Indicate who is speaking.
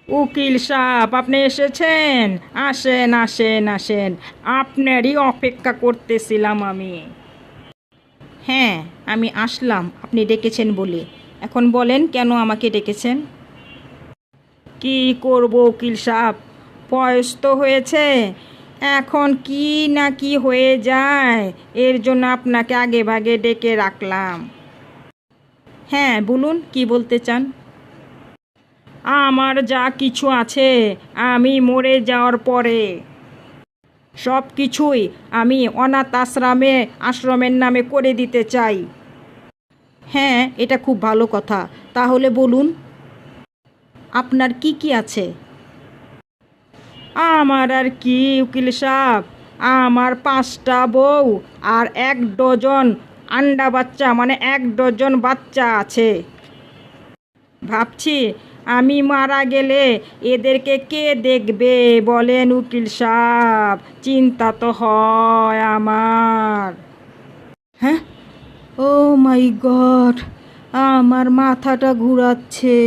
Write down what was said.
Speaker 1: উকিল সাহেব, আপনি এসেছেন? আসেন আসেন আসেন, আপনারই অপেক্ষা করতেছিলাম আমি। হ্যাঁ, আমি আসলাম আপনি ডেকেছেন বলে। এখন বলেন কেন আমাকে ডেকেছেন? কি করব উকিল সাহেব, বয়স তো হয়েছে, এখন কি না কি হয়ে যায়, এর জন্য আপনাকে আগে ভাগে ডেকে রাখলাম। হ্যাঁ বলুন, কি বলতে চান? আমার যা কিছু আছে, আমি মরে যাওয়ার পরে সব কিছুই আমি অনাথ আশ্রমের নামে করে দিতে চাই। হ্যাঁ, এটা খুব ভালো কথা। তাহলে বলুন, আপনার কি কি আছে? আমার আর কি উকিল সাহেব, আমার 5টা বউ আর 1 ডজন আন্ডা বাচ্চা, মানে 1 ডজন বাচ্চা আছে। ভাবছি আমি মারা গেলে এদেরকে কে দেখবে বলেন উকিল সাহেব, চিন্তা তো হয় আমার। হ্যাঁ, ও মাই গড, আমার মাথাটা ঘুরাচ্ছে।